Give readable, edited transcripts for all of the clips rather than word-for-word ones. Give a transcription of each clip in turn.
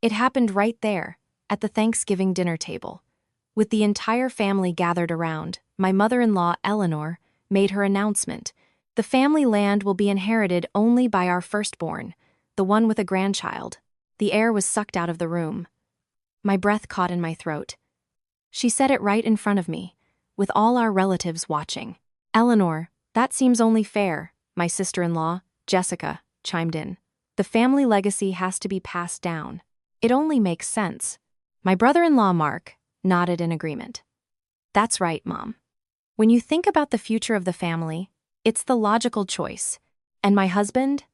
It happened right there, at the Thanksgiving dinner table. With the entire family gathered around, my mother-in-law, Eleanor, made her announcement. The family land will be inherited only by our firstborn, the one with a grandchild. The air was sucked out of the room. My breath caught in my throat. She said it right in front of me, with all our relatives watching. Eleanor, that seems only fair, my sister-in-law, Jessica, chimed in. The family legacy has to be passed down. It only makes sense. My brother-in-law, Mark, nodded in agreement. That's right, Mom. When you think about the future of the family, it's the logical choice. And my husband?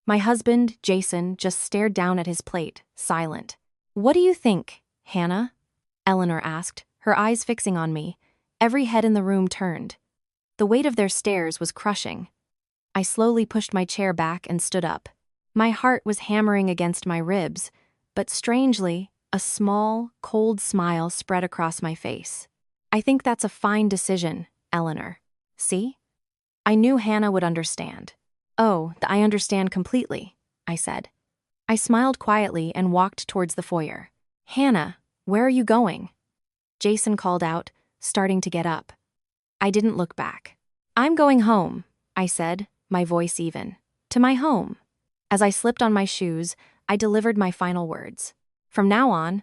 My husband, Jason, just stared down at his plate, silent. What do you think, Hannah? Eleanor asked, her eyes fixing on me. Every head in the room turned. The weight of their stares was crushing. I slowly pushed my chair back and stood up. My heart was hammering against my ribs, but strangely, a small, cold smile spread across my face. I think that's a fine decision, Eleanor. See? I knew Hannah would understand. Oh, I understand completely, I said. I smiled quietly and walked towards the foyer. Hannah, where are you going? Jason called out, starting to get up. I didn't look back. I'm going home, I said, my voice even. To my home. As I slipped on my shoes, I delivered my final words. From now on,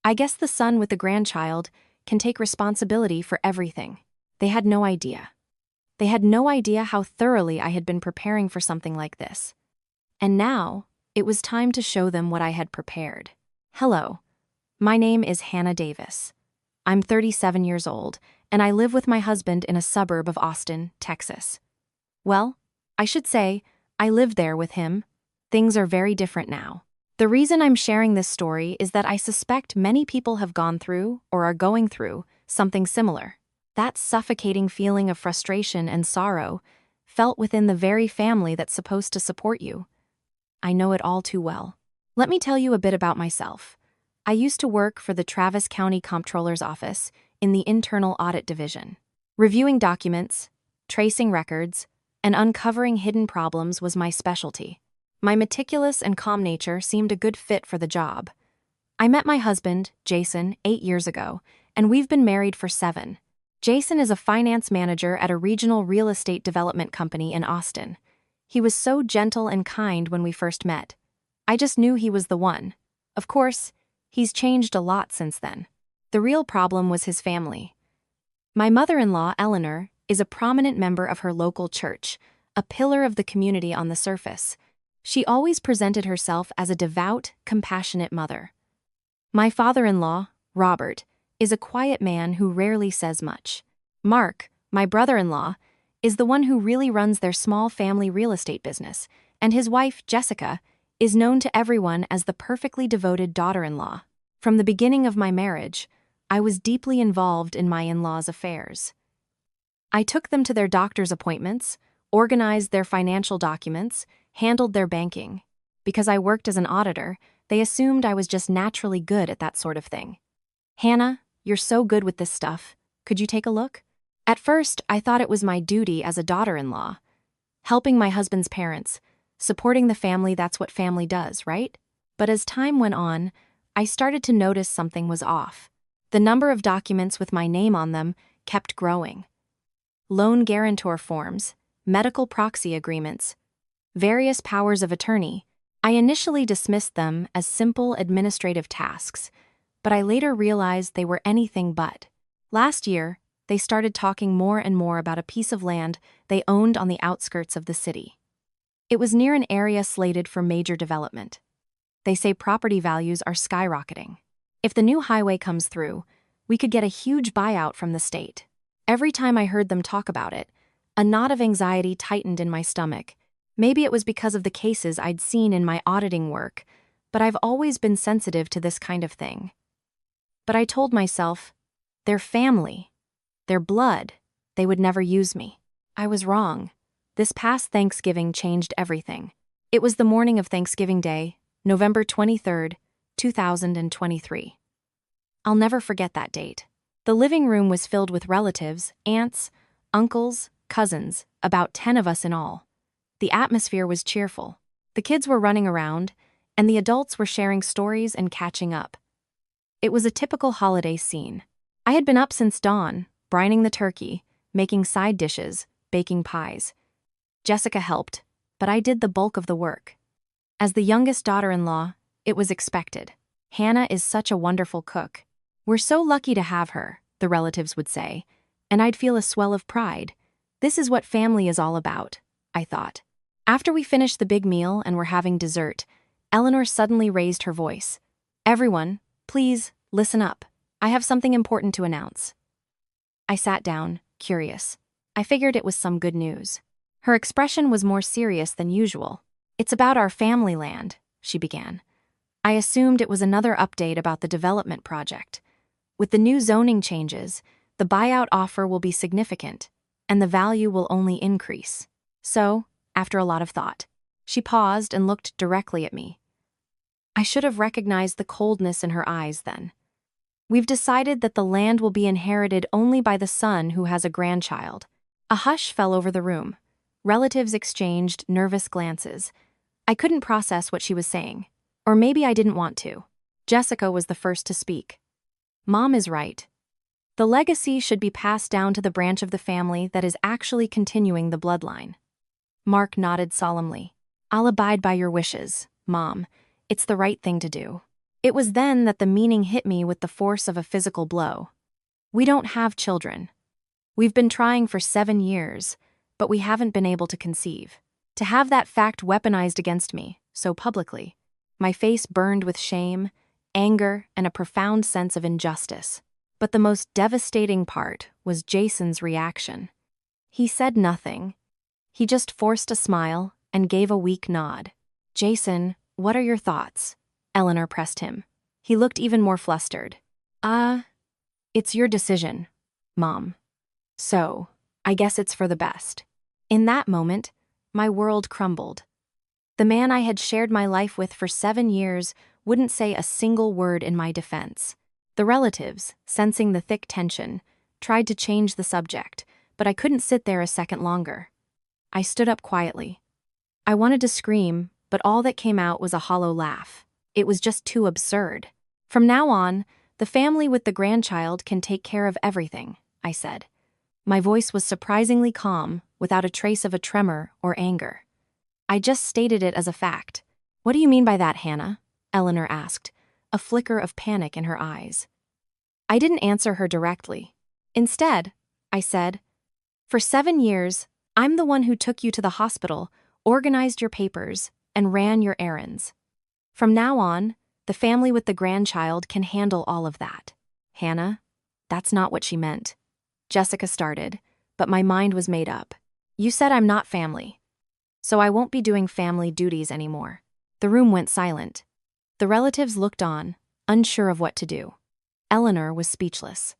I guess the son with the grandchild can take responsibility for everything. They had no idea. They had no idea how thoroughly I had been preparing for something like this. And now, it was time to show them what I had prepared. Hello, my name is Hannah Davis. I'm 37 years old, and I live with my husband in a suburb of Austin, Texas. Well, I should say, I lived there with him. Things are very different now. The reason I'm sharing this story is that I suspect many people have gone through, or are going through, something similar. That suffocating feeling of frustration and sorrow, felt within the very family that's supposed to support you. I know it all too well. Let me tell you a bit about myself. I used to work for the Travis County Comptroller's Office in the Internal Audit Division. Reviewing documents, tracing records, and uncovering hidden problems was my specialty. My meticulous and calm nature seemed a good fit for the job. I met my husband, Jason, 8 years ago, and we've been married for 7. Jason is a finance manager at a regional real estate development company in Austin. He was so gentle and kind when we first met. I just knew he was the one. Of course, he's changed a lot since then. The real problem was his family. My mother-in-law, Eleanor, is a prominent member of her local church, a pillar of the community on the surface. She always presented herself as a devout, compassionate mother. My father-in-law, Robert, is a quiet man who rarely says much. Mark, my brother-in-law, is the one who really runs their small family real estate business, and his wife, Jessica, is known to everyone as the perfectly devoted daughter-in-law. From the beginning of my marriage, I was deeply involved in my in-laws' affairs. I took them to their doctor's appointments, organized their financial documents, handled their banking. Because I worked as an auditor, they assumed I was just naturally good at that sort of thing. Hannah, you're so good with this stuff. Could you take a look? At first, I thought it was my duty as a daughter-in-law. Helping my husband's parents, supporting the family, that's what family does, right? But as time went on, I started to notice something was off. The number of documents with my name on them kept growing. Loan guarantor forms, medical proxy agreements, various powers of attorney. I initially dismissed them as simple administrative tasks, but I later realized they were anything but. Last year, they started talking more and more about a piece of land they owned on the outskirts of the city. It was near an area slated for major development. They say property values are skyrocketing. If the new highway comes through, we could get a huge buyout from the state. Every time I heard them talk about it, a knot of anxiety tightened in my stomach. Maybe it was because of the cases I'd seen in my auditing work, but I've always been sensitive to this kind of thing. But I told myself, they're family, they're blood, they would never use me. I was wrong. This past Thanksgiving changed everything. It was the morning of Thanksgiving Day, November 23rd, 2023. I'll never forget that date. The living room was filled with relatives, aunts, uncles, cousins, about 10 of us in all. The atmosphere was cheerful. The kids were running around, and the adults were sharing stories and catching up. It was a typical holiday scene. I had been up since dawn, brining the turkey, making side dishes, baking pies. Jessica helped, but I did the bulk of the work. As the youngest daughter-in-law, it was expected. Hannah is such a wonderful cook. We're so lucky to have her, the relatives would say, and I'd feel a swell of pride. This is what family is all about, I thought. After we finished the big meal and were having dessert, Eleanor suddenly raised her voice. Everyone, please, listen up. I have something important to announce. I sat down, curious. I figured it was some good news. Her expression was more serious than usual. It's about our family land, she began. I assumed it was another update about the development project. With the new zoning changes, the buyout offer will be significant, and the value will only increase. So, after a lot of thought, she paused and looked directly at me. I should have recognized the coldness in her eyes then. We've decided that the land will be inherited only by the son who has a grandchild. A hush fell over the room. Relatives exchanged nervous glances. I couldn't process what she was saying. Or maybe I didn't want to. Jessica was the first to speak. Mom is right. The legacy should be passed down to the branch of the family that is actually continuing the bloodline. Mark nodded solemnly. I'll abide by your wishes, Mom. It's the right thing to do. It was then that the meaning hit me with the force of a physical blow. We don't have children. We've been trying for 7 years, but we haven't been able to conceive. To have that fact weaponized against me, so publicly, my face burned with shame, anger, and a profound sense of injustice. But the most devastating part was Jason's reaction. He said nothing. He just forced a smile and gave a weak nod. Jason, what are your thoughts? Eleanor pressed him. He looked even more flustered. It's your decision, Mom. So, I guess it's for the best. In that moment, my world crumbled. The man I had shared my life with for 7 years wouldn't say a single word in my defense. The relatives, sensing the thick tension, tried to change the subject, but I couldn't sit there a second longer. I stood up quietly. I wanted to scream, but all that came out was a hollow laugh. It was just too absurd. From now on, the family with the grandchild can take care of everything, I said. My voice was surprisingly calm, without a trace of a tremor or anger. I just stated it as a fact. What do you mean by that, Hannah? Eleanor asked, a flicker of panic in her eyes. I didn't answer her directly. Instead, I said, for 7 years, I'm the one who took you to the hospital, organized your papers, and ran your errands. From now on, the family with the grandchild can handle all of that. Hannah, that's not what she meant. Jessica started, but my mind was made up. You said I'm not family. So I won't be doing family duties anymore. The room went silent. The relatives looked on, unsure of what to do. Eleanor was speechless.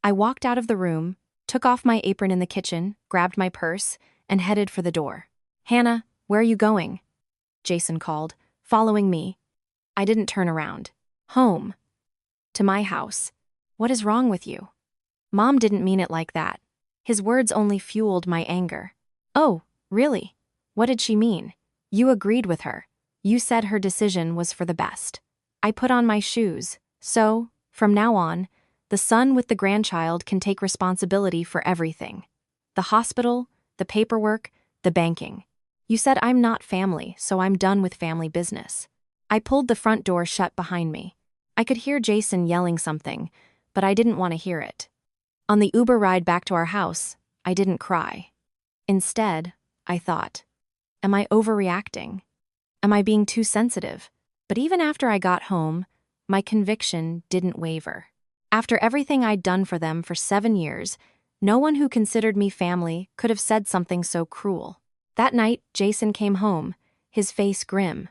I walked out of the room, took off my apron in the kitchen, grabbed my purse, and headed for the door. Hannah, where are you going? Jason called, following me. I didn't turn around. Home. To my house. What is wrong with you? Mom didn't mean it like that. His words only fueled my anger. Oh, really? What did she mean? You agreed with her. You said her decision was for the best. I put on my shoes. So, from now on, the son with the grandchild can take responsibility for everything. The hospital, the paperwork, the banking. You said I'm not family, so I'm done with family business. I pulled the front door shut behind me. I could hear Jason yelling something, but I didn't want to hear it. On the Uber ride back to our house, I didn't cry. Instead, I thought, am I overreacting? Am I being too sensitive? But even after I got home, my conviction didn't waver. After everything I'd done for them for 7 years, no one who considered me family could have said something so cruel. That night, Jason came home, his face grim.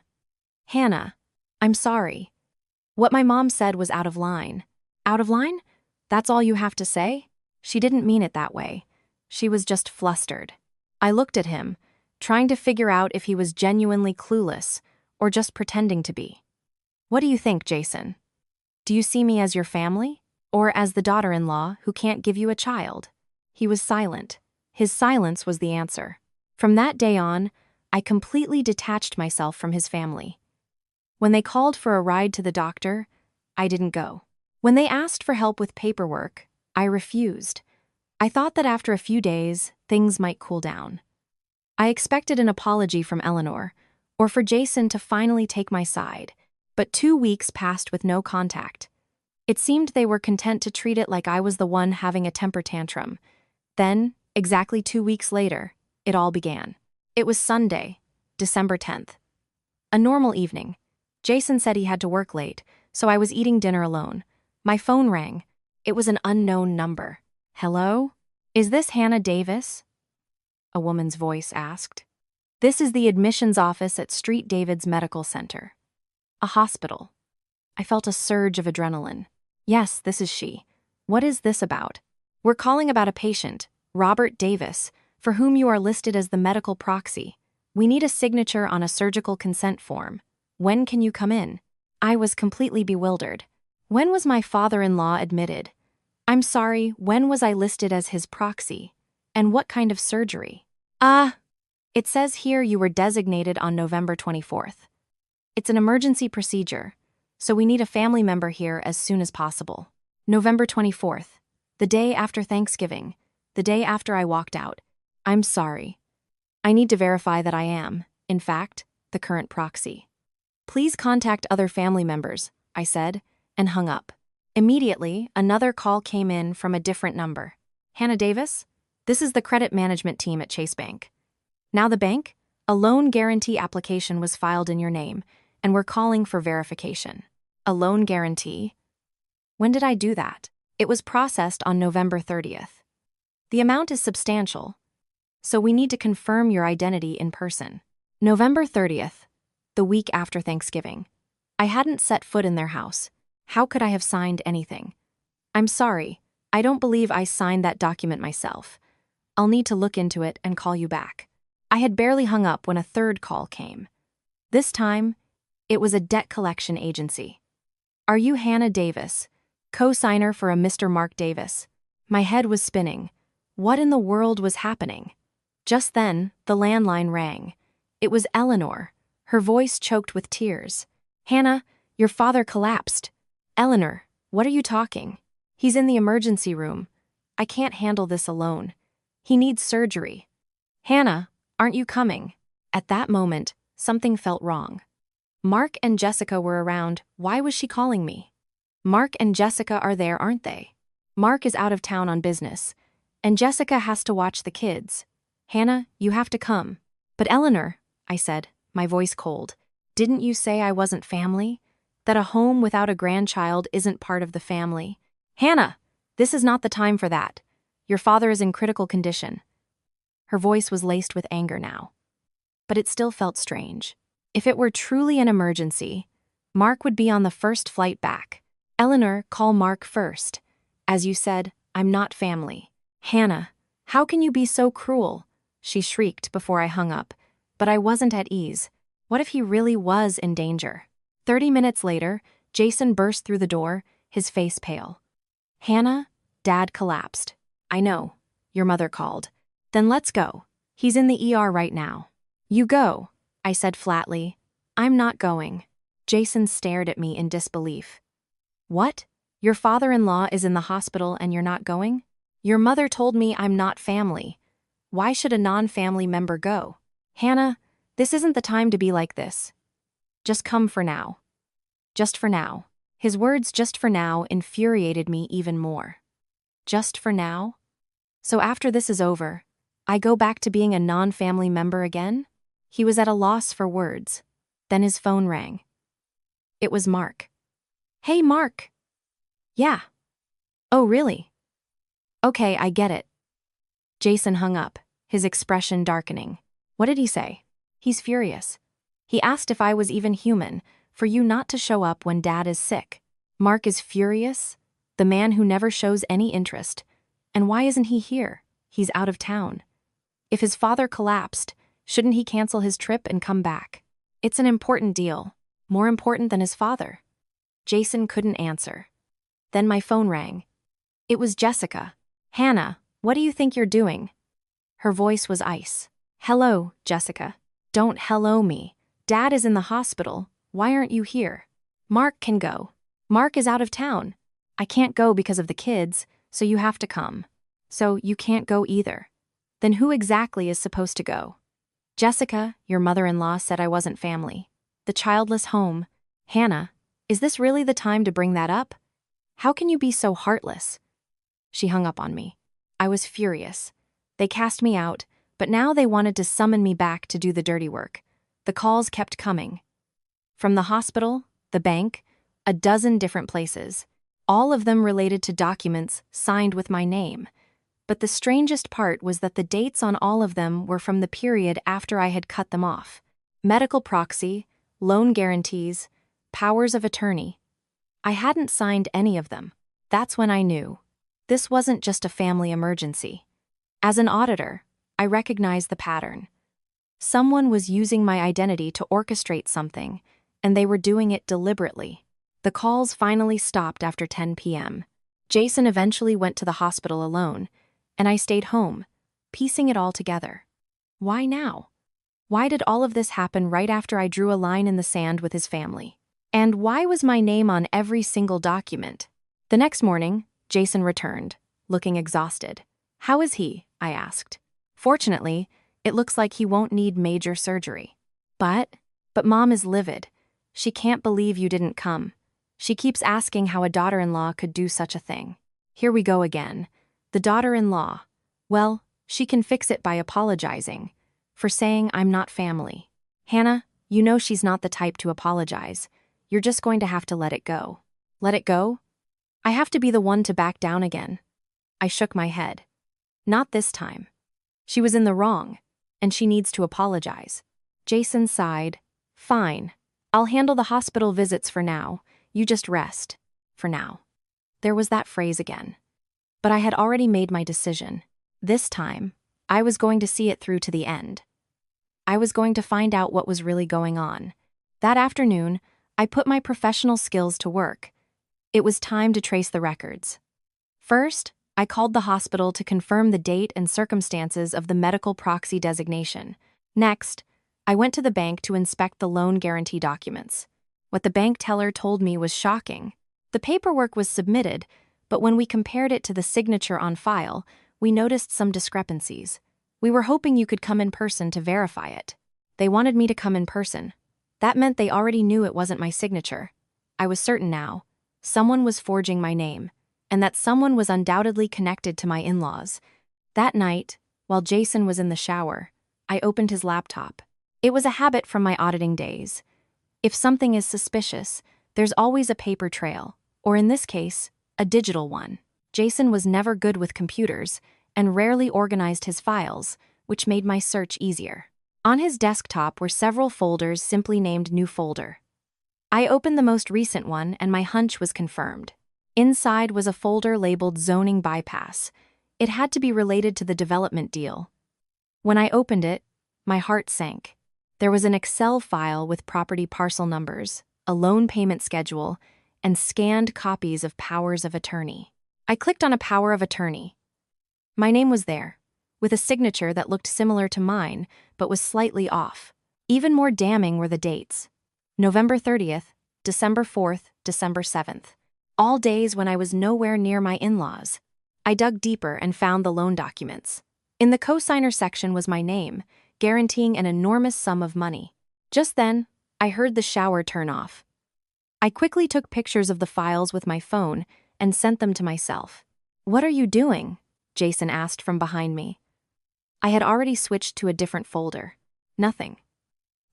Hannah, I'm sorry. What my mom said was out of line. Out of line? That's all you have to say? She didn't mean it that way. She was just flustered. I looked at him, trying to figure out if he was genuinely clueless or just pretending to be. What do you think, Jason? Do you see me as your family? Or as the daughter-in-law who can't give you a child? He was silent. His silence was the answer. From that day on, I completely detached myself from his family. When they called for a ride to the doctor, I didn't go. When they asked for help with paperwork, I refused. I thought that after a few days, things might cool down. I expected an apology from Eleanor, or for Jason to finally take my side, but 2 weeks passed with no contact. It seemed they were content to treat it like I was the one having a temper tantrum. Then, exactly 2 weeks later, it all began. It was Sunday, December 10th. A normal evening. Jason said he had to work late, so I was eating dinner alone. My phone rang. It was an unknown number. "Hello? Is this Hannah Davis?" A woman's voice asked. "This is the admissions office at Street David's Medical Center." A hospital. I felt a surge of adrenaline. "Yes, this is she. What is this about?" "We're calling about a patient, Robert Davis, for whom you are listed as the medical proxy. We need a signature on a surgical consent form. When can you come in?" I was completely bewildered. When was my father-in-law admitted? I'm sorry, when was I listed as his proxy? And what kind of surgery? It says here you were designated on November 24th. It's an emergency procedure, so we need a family member here as soon as possible. November 24th, the day after Thanksgiving, the day after I walked out. I'm sorry. I need to verify that I am, in fact, the current proxy. Please contact other family members, I said, and hung up. Immediately, another call came in from a different number. "Hannah Davis? This is the credit management team at Chase Bank. Now the bank? A loan guarantee application was filed in your name, and we're calling for verification." A loan guarantee? When did I do that? It was processed on November 30th. The amount is substantial, so we need to confirm your identity in person. November 30th, the week after Thanksgiving. I hadn't set foot in their house. How could I have signed anything? I'm sorry, I don't believe I signed that document myself. I'll need to look into it and call you back. I had barely hung up when a third call came. This time, it was a debt collection agency. "Are you Hannah Davis, co-signer for a Mr. Mark Davis?" My head was spinning. What in the world was happening? Just then, the landline rang. It was Eleanor, her voice choked with tears. "Hannah, your father collapsed." "Eleanor, what are you talking? He's in the emergency room. I can't handle this alone. He needs surgery." "Hannah, aren't you coming?" At that moment, something felt wrong. Mark and Jessica were around. Why was she calling me? Mark and Jessica are there, aren't they? Mark is out of town on business, and Jessica has to watch the kids. "Hannah, you have to come." "But Eleanor," I said, my voice cold, "didn't you say I wasn't family? That a home without a grandchild isn't part of the family?" "Hannah, this is not the time for that. Your father is in critical condition." Her voice was laced with anger now. But it still felt strange. If it were truly an emergency, Mark would be on the first flight back. "Eleanor, call Mark first. As you said, I'm not family." "Hannah, how can you be so cruel?" she shrieked before I hung up. But I wasn't at ease. What if he really was in danger? 30 minutes later, Jason burst through the door, his face pale. "Hannah, Dad collapsed." "I know. Your mother called." "Then let's go. He's in the ER right now." "You go," I said flatly. "I'm not going." Jason stared at me in disbelief. "What? Your father-in-law is in the hospital and you're not going? Your mother told me I'm not family. Why should a non-family member go?" "Hannah, this isn't the time to be like this. Just come for now." Just for now. His words "just for now" infuriated me even more. Just for now? So after this is over, I go back to being a non-family member again? He was at a loss for words. Then his phone rang. It was Mark. "Hey, Mark." "Yeah." "Oh, really? Okay, I get it." Jason hung up, his expression darkening. "What did he say?" "He's furious. He asked if I was even human, for you not to show up when Dad is sick." Mark is furious? The man who never shows any interest. And why isn't he here? He's out of town. If his father collapsed, shouldn't he cancel his trip and come back? It's an important deal. More important than his father. Jason couldn't answer. Then my phone rang. It was Jessica. "Hannah, what do you think you're doing?" Her voice was ice. "Hello, Jessica. Don't hello me. Dad is in the hospital. Why aren't you here? Mark can go. Mark is out of town. I can't go because of the kids, so you have to come. So you can't go either. Then who exactly is supposed to go? Jessica, your mother-in-law, said I wasn't family. The childless home. Hannah, is this really the time to bring that up? How can you be so heartless? She hung up on me. I was furious. They cast me out, but now they wanted to summon me back to do the dirty work. The calls kept coming. From the hospital, the bank, a dozen different places. All of them related to documents signed with my name. But the strangest part was that the dates on all of them were from the period after I had cut them off. Medical proxy, loan guarantees, powers of attorney. I hadn't signed any of them. That's when I knew. This wasn't just a family emergency. As an auditor, I recognized the pattern. Someone was using my identity to orchestrate something, and they were doing it deliberately. The calls finally stopped after 10 p.m. Jason eventually went to the hospital alone, and I stayed home, piecing it all together. Why now? Why did all of this happen right after I drew a line in the sand with his family? And why was my name on every single document? The next morning, Jason returned, looking exhausted. How is he? I asked. Fortunately, it looks like he won't need major surgery. But Mom is livid. She can't believe you didn't come. She keeps asking how a daughter-in-law could do such a thing. Here we go again. The daughter-in-law. Well, she can fix it by apologizing. For saying I'm not family. Hannah, you know she's not the type to apologize. You're just going to have to let it go. Let it go? I have to be the one to back down again. I shook my head. Not this time. She was in the wrong, and she needs to apologize. Jason sighed. Fine. I'll handle the hospital visits for now. You just rest. For now. There was that phrase again. But I had already made my decision. This time, I was going to see it through to the end. I was going to find out what was really going on. That afternoon, I put my professional skills to work. It was time to trace the records. First, I called the hospital to confirm the date and circumstances of the medical proxy designation. Next, I went to the bank to inspect the loan guarantee documents. What the bank teller told me was shocking. The paperwork was submitted, but when we compared it to the signature on file, we noticed some discrepancies. We were hoping you could come in person to verify it. They wanted me to come in person. That meant they already knew it wasn't my signature. I was certain now. Someone was forging my name, and that someone was undoubtedly connected to my in-laws. That night, while Jason was in the shower, I opened his laptop. It was a habit from my auditing days. If something is suspicious, there's always a paper trail, or in this case, a digital one. Jason was never good with computers and rarely organized his files, which made my search easier. On his desktop were several folders simply named New Folder. I opened the most recent one and my hunch was confirmed. Inside was a folder labeled Zoning Bypass. It had to be related to the development deal. When I opened it, my heart sank. There was an Excel file with property parcel numbers, a loan payment schedule, and scanned copies of powers of attorney. I clicked on a power of attorney. My name was there, with a signature that looked similar to mine, but was slightly off. Even more damning were the dates. November 30th, December 4th, December 7th. All days when I was nowhere near my in-laws. I dug deeper and found the loan documents. In the cosigner section was my name, guaranteeing an enormous sum of money. Just then, I heard the shower turn off. I quickly took pictures of the files with my phone and sent them to myself. "What are you doing?" Jason asked from behind me. I had already switched to a different folder. Nothing.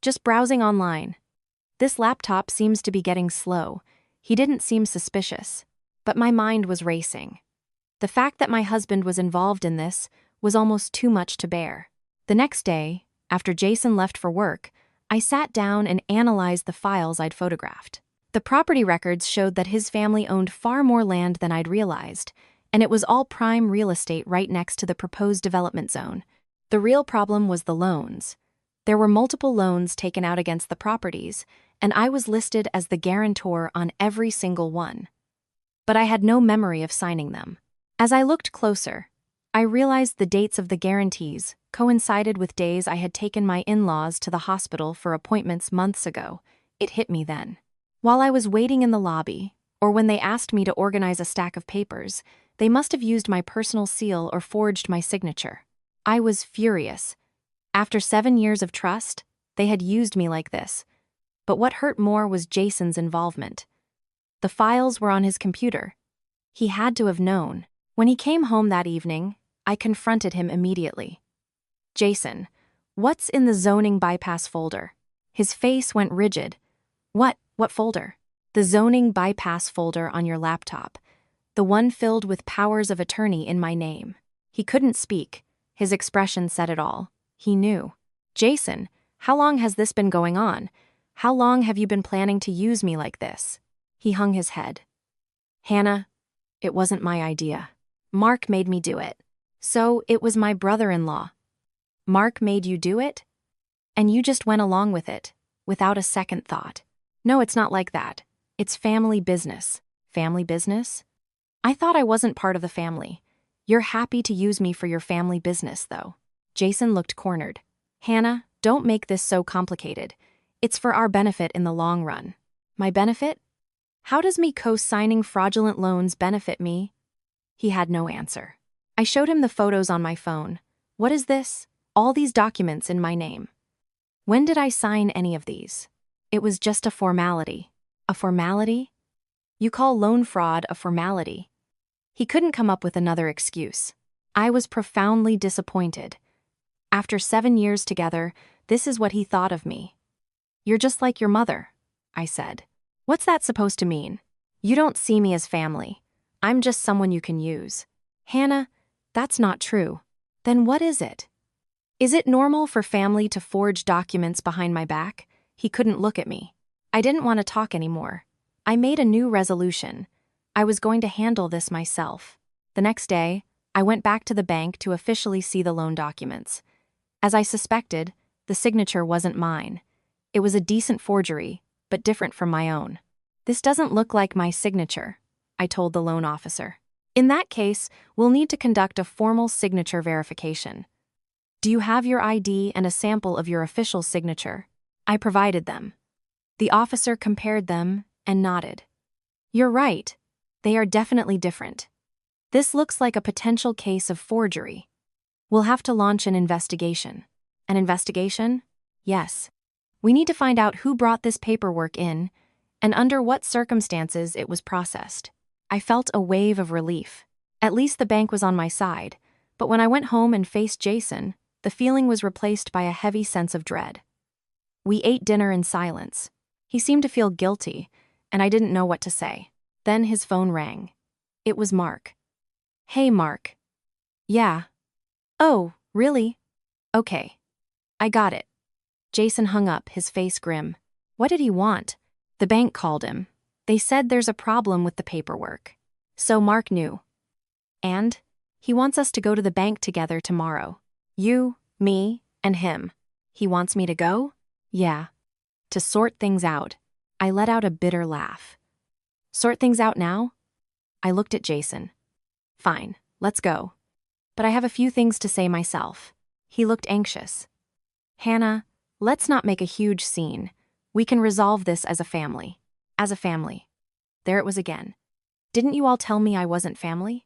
Just browsing online. This laptop seems to be getting slow. He didn't seem suspicious, but my mind was racing. The fact that my husband was involved in this was almost too much to bear. The next day, after Jason left for work, I sat down and analyzed the files I'd photographed. The property records showed that his family owned far more land than I'd realized, and it was all prime real estate right next to the proposed development zone. The real problem was the loans. There were multiple loans taken out against the properties, and I was listed as the guarantor on every single one. But I had no memory of signing them. As I looked closer, I realized the dates of the guarantees coincided with days I had taken my in-laws to the hospital for appointments months ago. It hit me then. While I was waiting in the lobby, or when they asked me to organize a stack of papers, they must have used my personal seal or forged my signature. I was furious. After 7 years of trust, they had used me like this. But what hurt more was Jason's involvement. The files were on his computer. He had to have known. When he came home that evening, I confronted him immediately. Jason, what's in the zoning bypass folder? His face went rigid. What folder? The zoning bypass folder on your laptop. The one filled with powers of attorney in my name. He couldn't speak. His expression said it all. He knew. Jason, how long has this been going on? How long have you been planning to use me like this? He hung his head. Hannah, it wasn't my idea. Mark made me do it. So it was my brother-in-law. Mark made you do it? And you just went along with it, without a second thought. No, it's not like that. It's family business. Family business? I thought I wasn't part of the family. You're happy to use me for your family business, though. Jason looked cornered. Hannah, don't make this so complicated. It's for our benefit in the long run. My benefit? How does me co-signing fraudulent loans benefit me? He had no answer. I showed him the photos on my phone. What is this? All these documents in my name. When did I sign any of these? It was just a formality. A formality? You call loan fraud a formality? He couldn't come up with another excuse. I was profoundly disappointed. After 7 years together, this is what he thought of me. You're just like your mother, I said. What's that supposed to mean? You don't see me as family. I'm just someone you can use. Hannah, that's not true. Then what is it? Is it normal for family to forge documents behind my back? He couldn't look at me. I didn't want to talk anymore. I made a new resolution. I was going to handle this myself. The next day, I went back to the bank to officially see the loan documents. As I suspected, the signature wasn't mine. It was a decent forgery, but different from my own. This doesn't look like my signature, I told the loan officer. In that case, we'll need to conduct a formal signature verification. Do you have your ID and a sample of your official signature? I provided them. The officer compared them and nodded. You're right. They are definitely different. This looks like a potential case of forgery. We'll have to launch an investigation. An investigation? Yes. We need to find out who brought this paperwork in and under what circumstances it was processed. I felt a wave of relief. At least the bank was on my side, but when I went home and faced Jason, the feeling was replaced by a heavy sense of dread. We ate dinner in silence. He seemed to feel guilty, and I didn't know what to say. Then his phone rang. It was Mark. Hey, Mark. Yeah. Oh, really? Okay. I got it. Jason hung up, his face grim. What did he want? The bank called him. They said there's a problem with the paperwork. So Mark knew. And? He wants us to go to the bank together tomorrow. You, me, and him. He wants me to go? Yeah. To sort things out. I let out a bitter laugh. Sort things out now? I looked at Jason. Fine, let's go. But I have a few things to say myself. He looked anxious. Hannah, let's not make a huge scene. We can resolve this as a family. As a family. There it was again. Didn't you all tell me I wasn't family?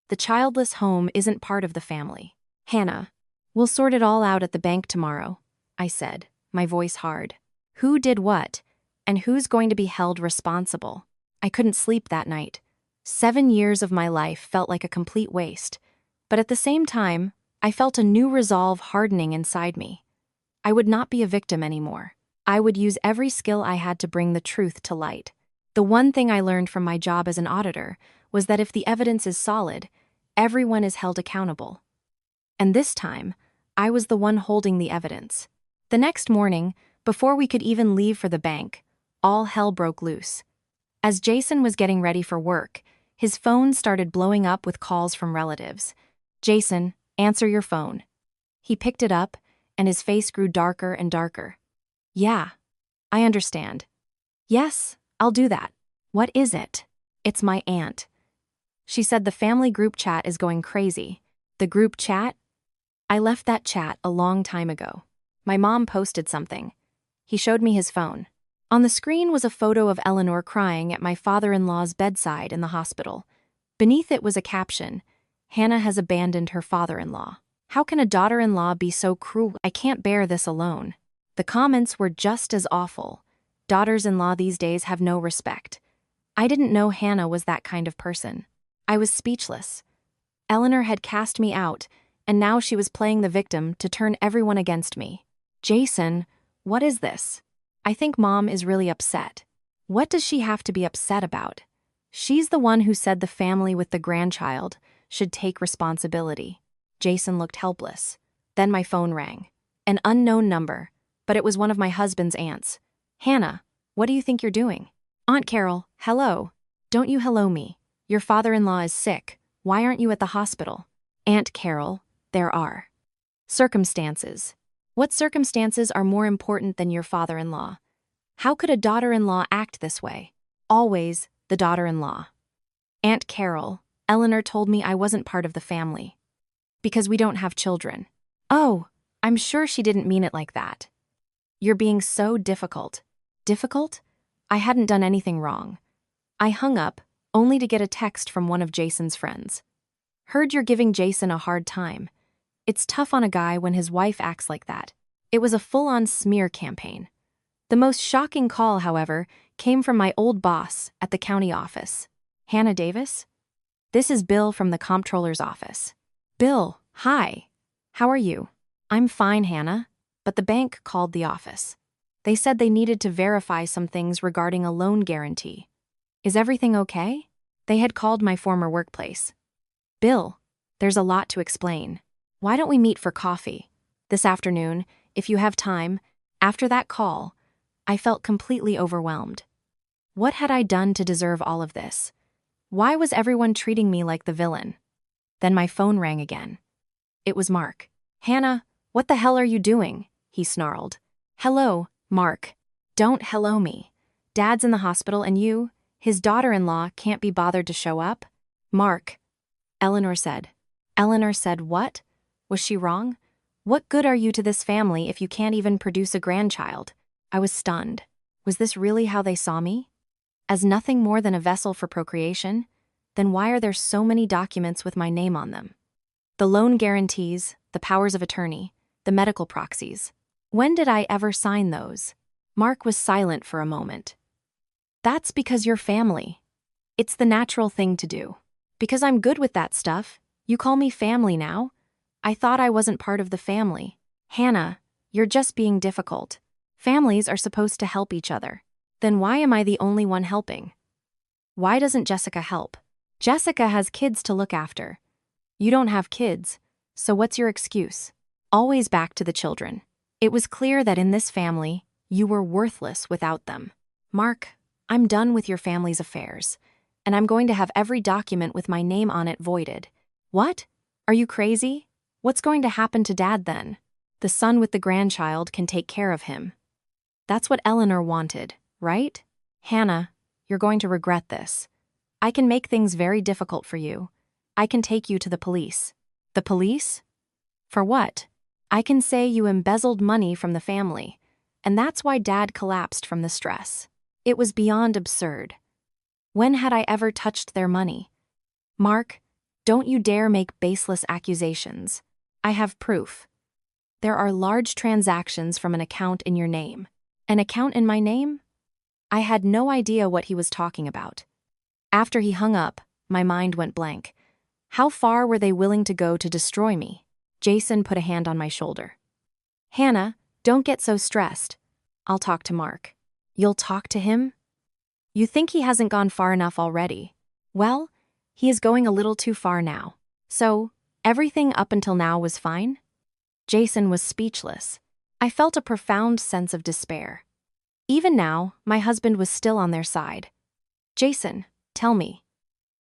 The childless home isn't part of the family. Hannah, we'll sort it all out at the bank tomorrow, I said, my voice hard. Who did what, and who's going to be held responsible? I couldn't sleep that night. 7 years of my life felt like a complete waste, but at the same time, I felt a new resolve hardening inside me. I would not be a victim anymore. I would use every skill I had to bring the truth to light. The one thing I learned from my job as an auditor was that if the evidence is solid, everyone is held accountable. And this time, I was the one holding the evidence. The next morning, before we could even leave for the bank, all hell broke loose. As Jason was getting ready for work, his phone started blowing up with calls from relatives. Jason, answer your phone. He picked it up, and his face grew darker and darker. Yeah, I understand. Yes, I'll do that. What is it? It's my aunt. She said the family group chat is going crazy. The group chat? I left that chat a long time ago. My mom posted something. He showed me his phone. On the screen was a photo of Eleanor crying at my father-in-law's bedside in the hospital. Beneath it was a caption, "Hannah has abandoned her father-in-law. How can a daughter-in-law be so cruel? I can't bear this alone." The comments were just as awful. Daughters-in-law these days have no respect. I didn't know Hannah was that kind of person. I was speechless. Eleanor had cast me out, and now she was playing the victim to turn everyone against me. Jason, what is this? I think Mom is really upset. What does she have to be upset about? She's the one who said the family with the grandchild should take responsibility. Jason looked helpless. Then my phone rang. An unknown number, but it was one of my husband's aunts. "Hannah, what do you think you're doing?" "Aunt Carol, hello. Don't you hello me. Your father-in-law is sick. Why aren't you at the hospital?" "Aunt Carol, there are circumstances." "What circumstances are more important than your father-in-law? How could a daughter-in-law act this way?" "Always the daughter-in-law." "Aunt Carol, Eleanor told me I wasn't part of the family. Because we don't have children." "Oh, I'm sure she didn't mean it like that." "You're being so difficult." "Difficult? I hadn't done anything wrong." I hung up, only to get a text from one of Jason's friends. "Heard you're giving Jason a hard time. It's tough on a guy when his wife acts like that." It was a full-on smear campaign. The most shocking call, however, came from my old boss at the county office. "Hannah Davis? This is Bill from the comptroller's office." "Bill, hi. How are you?" "I'm fine, Hannah, but the bank called the office. They said they needed to verify some things regarding a loan guarantee." "Is everything okay?" They had called my former workplace. "Bill, there's a lot to explain. Why don't we meet for coffee this afternoon, if you have time?" After that call, I felt completely overwhelmed. What had I done to deserve all of this? Why was everyone treating me like the villain? Then my phone rang again. It was Mark. "Hannah, what the hell are you doing?" he snarled. "Hello, Mark. Don't hello me. Dad's in the hospital and you, his daughter-in-law, can't be bothered to show up?" "Mark," Eleanor said. Eleanor said what? Was she wrong? What good are you to this family if you can't even produce a grandchild? I was stunned. Was this really how they saw me? As nothing more than a vessel for procreation? Then why are there so many documents with my name on them? The loan guarantees, the powers of attorney, the medical proxies. When did I ever sign those? Mark was silent for a moment. "That's because you're family. It's the natural thing to do. Because I'm good with that stuff, you call me family now? I thought I wasn't part of the family." "Hannah, you're just being difficult. Families are supposed to help each other. Then why am I the only one helping? Why doesn't Jessica help? Jessica has kids to look after. You don't have kids, so what's your excuse?" Always back to the children. It was clear that in this family, you were worthless without them. "Mark, I'm done with your family's affairs, and I'm going to have every document with my name on it voided." "What? Are you crazy? What's going to happen to Dad then?" "The son with the grandchild can take care of him." That's what Eleanor wanted, right? "Hannah, you're going to regret this. I can make things very difficult for you. I can take you to the police." "The police? For what?" "I can say you embezzled money from the family, and that's why Dad collapsed from the stress." It was beyond absurd. When had I ever touched their money? "Mark, don't you dare make baseless accusations. I have proof. There are large transactions from an account in your name." "An account in my name?" I had no idea what he was talking about. After he hung up, my mind went blank. How far were they willing to go to destroy me? Jason put a hand on my shoulder. "Hannah, don't get so stressed. I'll talk to Mark." "You'll talk to him? You think he hasn't gone far enough already?" "Well, he is going a little too far now. So, everything up until now was fine?" Jason was speechless. I felt a profound sense of despair. Even now, my husband was still on their side. "Jason, tell me.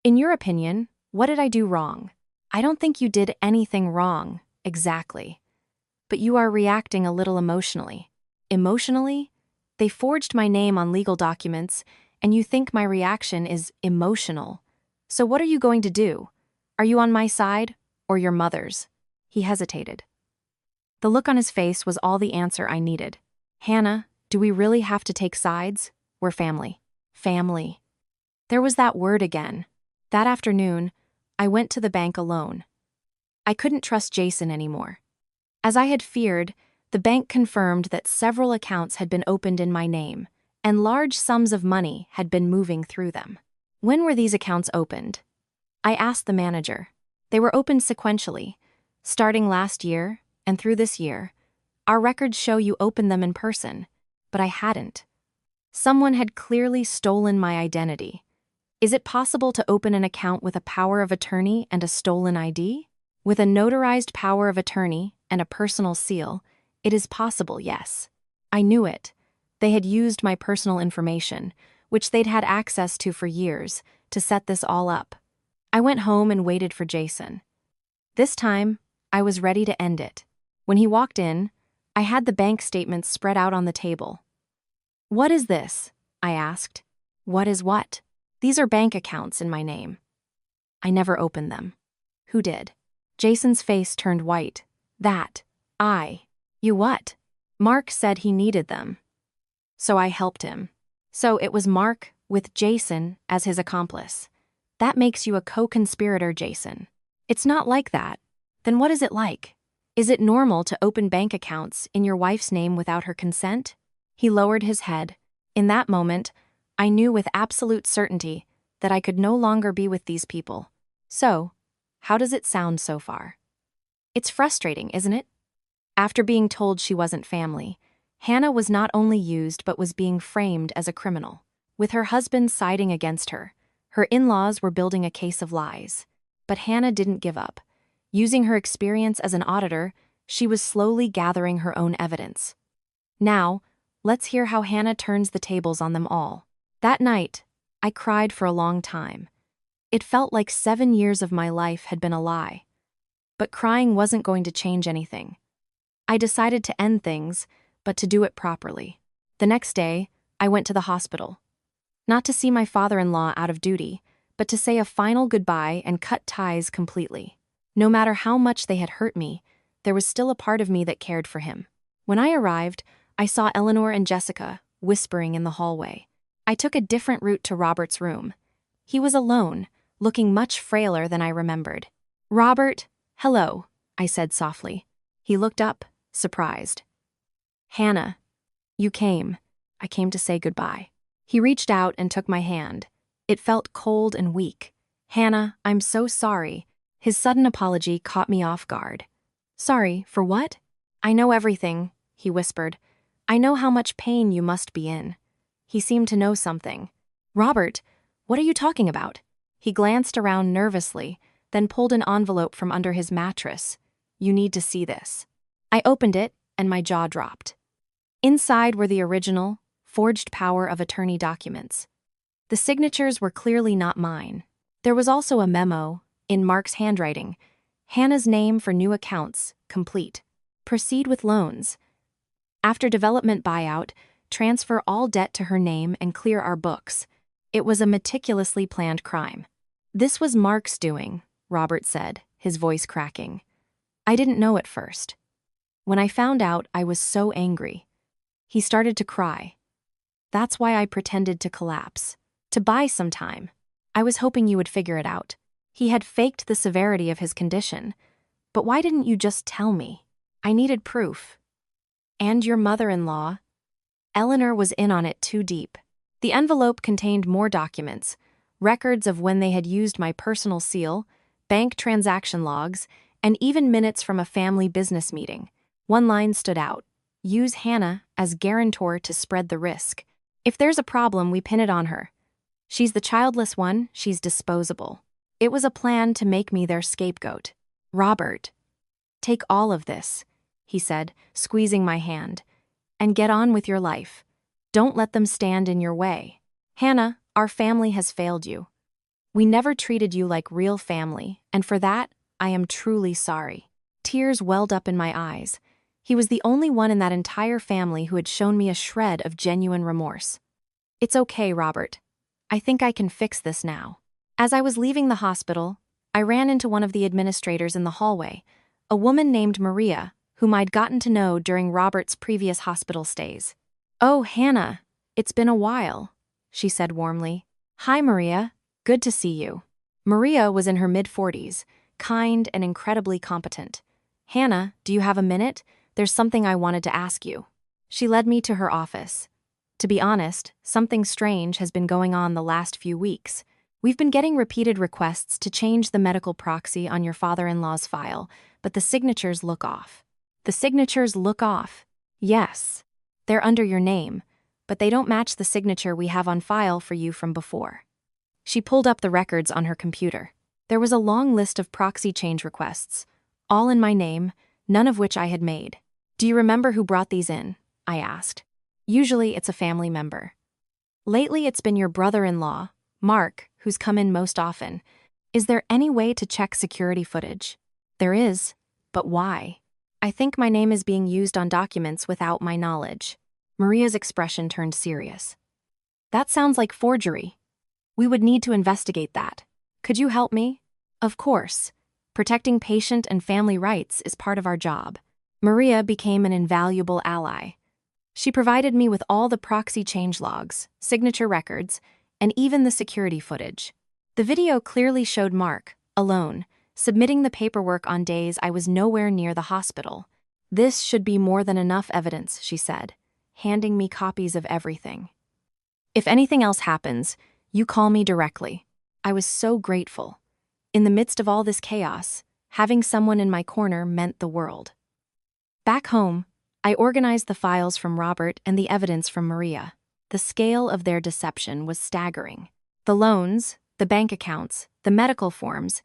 In your opinion, what did I do wrong?" "I don't think you did anything wrong, exactly. But you are reacting a little emotionally." "Emotionally? They forged my name on legal documents, and you think my reaction is emotional. So what are you going to do? Are you on my side, or your mother's?" He hesitated. The look on his face was all the answer I needed. "Hannah, Do we really have to take sides? We're family. Family. There was that word again. That afternoon, I went to the bank alone. I couldn't trust Jason anymore. As I had feared, the bank confirmed that several accounts had been opened in my name, and large sums of money had been moving through them. When were these accounts opened? I asked the manager. They were opened sequentially, starting last year and through this year. Our records show you opened them in person, but I hadn't. Someone had clearly stolen my identity. Is it possible to open an account with a power of attorney and a stolen ID? With a notarized power of attorney and a personal seal, it is possible, yes. I knew it. They had used my personal information, which they'd had access to for years, to set this all up. I went home and waited for Jason. This time, I was ready to end it. When he walked in, I had the bank statements spread out on the table. "What is this?" I asked. "What is what?" "These are bank accounts in my name." I never opened them. Who did? Jason's face turned white. You what? Mark said he needed them. So I helped him. So it was Mark, with Jason as his accomplice. That makes you a co-conspirator, Jason. It's not like that. Then what is it like? Is it normal to open bank accounts in your wife's name without her consent? He lowered his head. In that moment, I knew with absolute certainty that I could no longer be with these people. So, how does it sound so far? It's frustrating, isn't it? After being told she wasn't family, Hannah was not only used but was being framed as a criminal. With her husband siding against her, her in-laws were building a case of lies. But Hannah didn't give up. Using her experience as an auditor, she was slowly gathering her own evidence. Now, let's hear how Hannah turns the tables on them all. That night, I cried for a long time. It felt like 7 years of my life had been a lie. But crying wasn't going to change anything. I decided to end things, but to do it properly. The next day, I went to the hospital. Not to see my father-in-law out of duty, but to say a final goodbye and cut ties completely. No matter how much they had hurt me, there was still a part of me that cared for him. When I arrived, I saw Eleanor and Jessica whispering in the hallway. I took a different route to Robert's room. He was alone, looking much frailer than I remembered. "Robert, hello," I said softly. He looked up, surprised. "Hannah, you came." "I came to say goodbye." He reached out and took my hand. It felt cold and weak. "Hannah, I'm so sorry." His sudden apology caught me off guard. "Sorry, for what?" "I know everything," he whispered. "I know how much pain you must be in." He seemed to know something. "Robert, what are you talking about?" He glanced around nervously, then pulled an envelope from under his mattress. "You need to see this." I opened it, and my jaw dropped. Inside were the original, forged power of attorney documents. The signatures were clearly not mine. There was also a memo, in Mark's handwriting. Hannah's name for new accounts, complete. Proceed with loans. After development buyout, transfer all debt to her name and clear our books. It was a meticulously planned crime. "This was Mark's doing," Robert said, his voice cracking. I didn't know at first. When I found out, I was so angry. He started to cry. "That's why I pretended to collapse. To buy some time. I was hoping you would figure it out." He had faked the severity of his condition. "But why didn't you just tell me?" "I needed proof." "And your mother-in-law?" Eleanor was in on it too deep. The envelope contained more documents, records of when they had used my personal seal, bank transaction logs, and even minutes from a family business meeting. One line stood out: "Use Hannah as guarantor to spread the risk. If there's a problem, we pin it on her. She's the childless one, she's disposable." It was a plan to make me their scapegoat. "Robert, take all of this," he said, squeezing my hand, "and get on with your life. Don't let them stand in your way. Hannah, our family has failed you. We never treated you like real family, and for that, I am truly sorry." Tears welled up in my eyes. He was the only one in that entire family who had shown me a shred of genuine remorse. "It's okay, Robert. I think I can fix this now." As I was leaving the hospital, I ran into one of the administrators in the hallway, a woman named Maria, whom I'd gotten to know during Robert's previous hospital stays. "Oh, Hannah, it's been a while," she said warmly. "Hi, Maria. Good to see you." Maria was in her mid-40s, kind and incredibly competent. "Hannah, do you have a minute? There's something I wanted to ask you." She led me to her office. To be honest, something strange has been going on the last few weeks. We've been getting repeated requests to change the medical proxy on your father-in-law's file, but the signatures look off. The signatures look off. Yes. They're under your name, but they don't match the signature we have on file for you from before. She pulled up the records on her computer. There was a long list of proxy change requests, all in my name, none of which I had made. "Do you remember who brought these in?" I asked. "Usually it's a family member. Lately it's been your brother-in-law, Mark, who's come in most often. Is there any way to check security footage?" "There is, but why?" "I think my name is being used on documents without my knowledge." Maria's expression turned serious. "That sounds like forgery. We would need to investigate that. Could you help me?" "Of course. Protecting patient and family rights is part of our job." Maria became an invaluable ally. She provided me with all the proxy change logs, signature records, and even the security footage. The video clearly showed Mark, alone, submitting the paperwork on days I was nowhere near the hospital. "This should be more than enough evidence," she said, handing me copies of everything. "If anything else happens, you call me directly." I was so grateful. In the midst of all this chaos, having someone in my corner meant the world. Back home, I organized the files from Robert and the evidence from Maria. The scale of their deception was staggering. The loans, the bank accounts, the medical forms,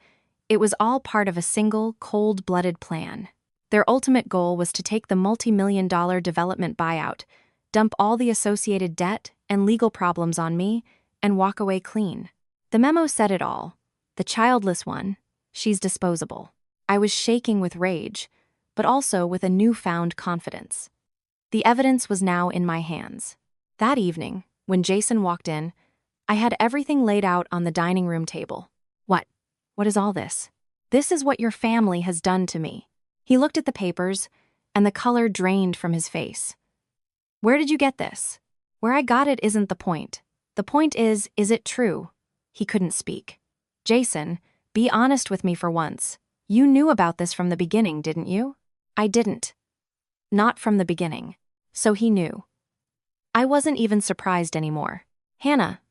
it was all part of a single, cold-blooded plan. Their ultimate goal was to take the multi-million-dollar development buyout, dump all the associated debt and legal problems on me, and walk away clean. The memo said it all. The childless one, she's disposable. I was shaking with rage, but also with a newfound confidence. The evidence was now in my hands. That evening, when Jason walked in, I had everything laid out on the dining room table. What is all this?" "This is what your family has done to me." He looked at the papers, and the color drained from his face. "Where did you get this?" "Where I got it isn't the point. The point is it true?" He couldn't speak. "Jason, be honest with me for once. You knew about this from the beginning, didn't you?" "I didn't." "Not from the beginning. So he knew." I wasn't even surprised anymore. "Hannah,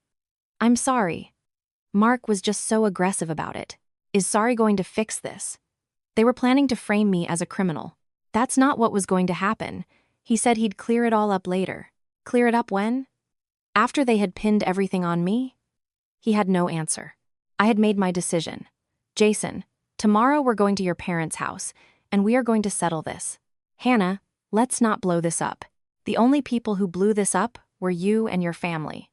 I'm sorry. Mark was just so aggressive about it. Is sorry going to fix this?" "They were planning to frame me as a criminal. That's not what was going to happen. He said he'd clear it all up later." "Clear it up when?" "After they had pinned everything on me?" He had no answer. I had made my decision. "Jason, tomorrow we're going to your parents' house, and we are going to settle this. Hannah, let's not blow this up. The only people who blew this up were you and your family.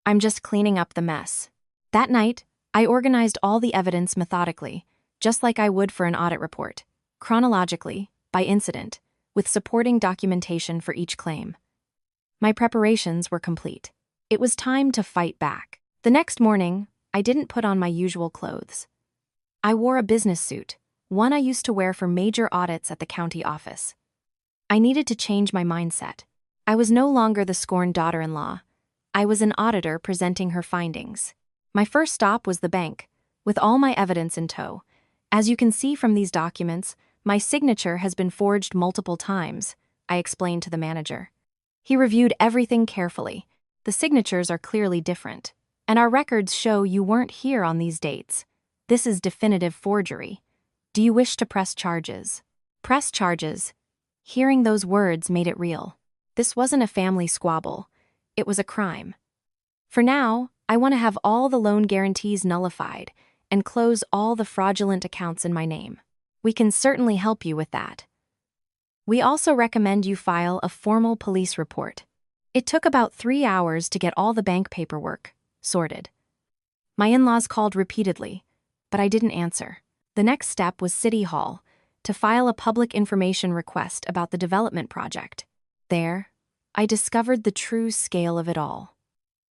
I'm just cleaning up the mess." That night, I organized all the evidence methodically, just like I would for an audit report, chronologically, by incident, with supporting documentation for each claim. My preparations were complete. It was time to fight back. The next morning, I didn't put on my usual clothes. I wore a business suit, one I used to wear for major audits at the county office. I needed to change my mindset. I was no longer the scorned daughter-in-law. I was an auditor presenting her findings. My first stop was the bank, with all my evidence in tow. "As you can see from these documents, my signature has been forged multiple times," I explained to the manager. He reviewed everything carefully. "The signatures are clearly different, and our records show you weren't here on these dates. This is definitive forgery. Do you wish to press charges?" Press charges. Hearing those words made it real. This wasn't a family squabble. It was a crime. For now, I want to have all the loan guarantees nullified and close all the fraudulent accounts in my name. We can certainly help you with that. We also recommend you file a formal police report. It took about 3 hours to get all the bank paperwork sorted. My in-laws called repeatedly, but I didn't answer. The next step was City Hall, to file a public information request about the development project. There, I discovered the true scale of it all.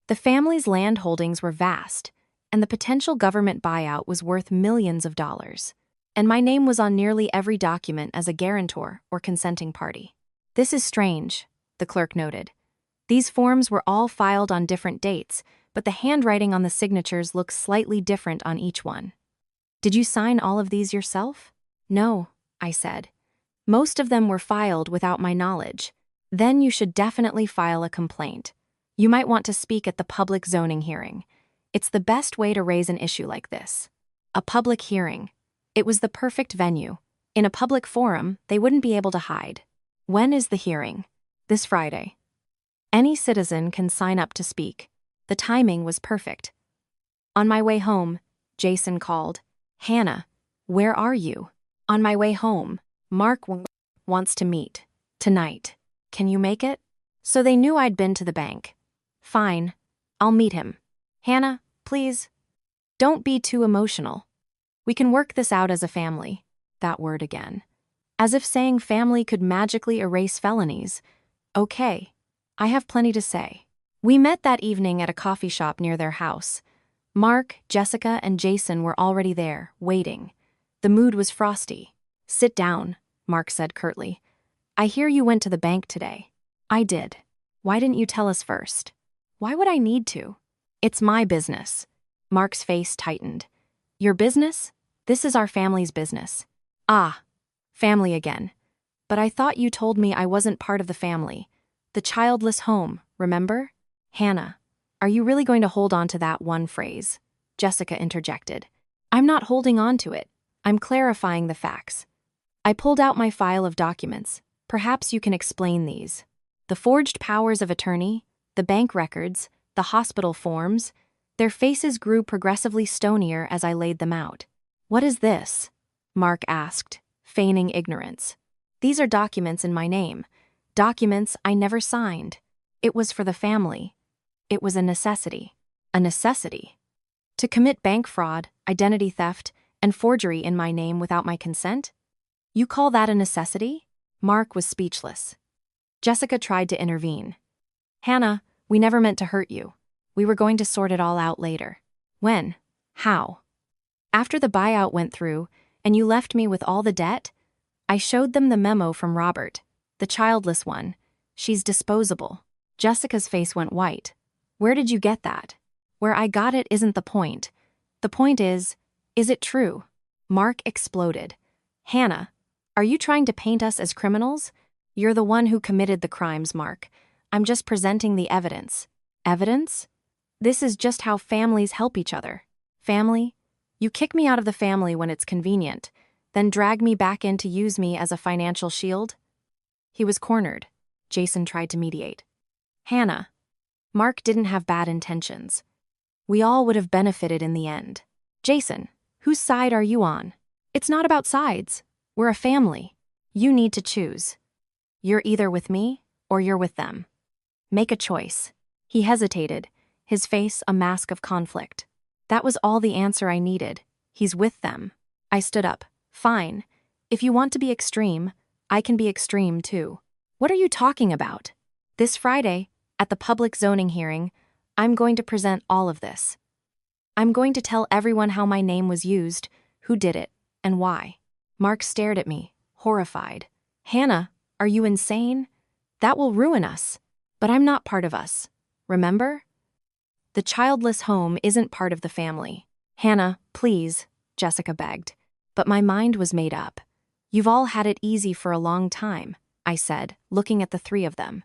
The family's land holdings were vast, and the potential government buyout was worth millions of dollars. And my name was on nearly every document as a guarantor or consenting party. "This is strange," the clerk noted. These forms were all filed on different dates, but the handwriting on the signatures looks slightly different on each one. Did you sign all of these yourself? No, I said. Most of them were filed without my knowledge. Then you should definitely file a complaint. You might want to speak at the public zoning hearing. It's the best way to raise an issue like this. A public hearing. It was the perfect venue. In a public forum, they wouldn't be able to hide. When is the hearing? This Friday. Any citizen can sign up to speak. The timing was perfect. On my way home, Jason called. Hannah, where are you? On my way home, Mark wants to meet. Tonight. Can you make it? So they knew I'd been to the bank. Fine. I'll meet him. Hannah, please. Don't be too emotional. We can work this out as a family. That word again. As if saying family could magically erase felonies. Okay. I have plenty to say. We met that evening at a coffee shop near their house. Mark, Jessica, and Jason were already there, waiting. The mood was frosty. Sit down, Mark said curtly. I hear you went to the bank today. I did. Why didn't you tell us first? Why would I need to? It's my business. Mark's face tightened. Your business? This is our family's business. Ah, family again. But I thought you told me I wasn't part of the family. The childless home, remember? Hannah, are you really going to hold on to that one phrase? Jessica interjected. I'm not holding on to it. I'm clarifying the facts. I pulled out my file of documents. Perhaps you can explain these. The forged powers of attorney, the bank records, the hospital forms. Their faces grew progressively stonier as I laid them out. What is this? Mark asked, feigning ignorance. These are documents in my name. Documents I never signed. It was for the family. It was a necessity. A necessity. To commit bank fraud, identity theft, and forgery in my name without my consent? You call that a necessity? Mark was speechless. Jessica tried to intervene. Hannah, we never meant to hurt you. We were going to sort it all out later. When? How? After the buyout went through, and you left me with all the debt? I showed them the memo from Robert, the childless one. She's disposable. Jessica's face went white. Where did you get that? Where I got it isn't the point. The point is it true? Mark exploded. Hannah, are you trying to paint us as criminals? You're the one who committed the crimes, Mark. I'm just presenting the evidence. Evidence? This is just how families help each other. Family? You kick me out of the family when it's convenient, then drag me back in to use me as a financial shield? He was cornered. Jason tried to mediate. Hannah, Mark didn't have bad intentions. We all would have benefited in the end. Jason, whose side are you on? It's not about sides. We're a family. You need to choose. You're either with me or you're with them. Make a choice. He hesitated, his face a mask of conflict. That was all the answer I needed. He's with them. I stood up. Fine. If you want to be extreme, I can be extreme too. What are you talking about? This Friday, at the public zoning hearing, I'm going to present all of this. I'm going to tell everyone how my name was used, who did it, and why. Mark stared at me, horrified. Hannah, are you insane? That will ruin us. But I'm not part of us. Remember? The childless home isn't part of the family. Hannah, please, Jessica begged. But my mind was made up. You've all had it easy for a long time, I said, looking at the three of them.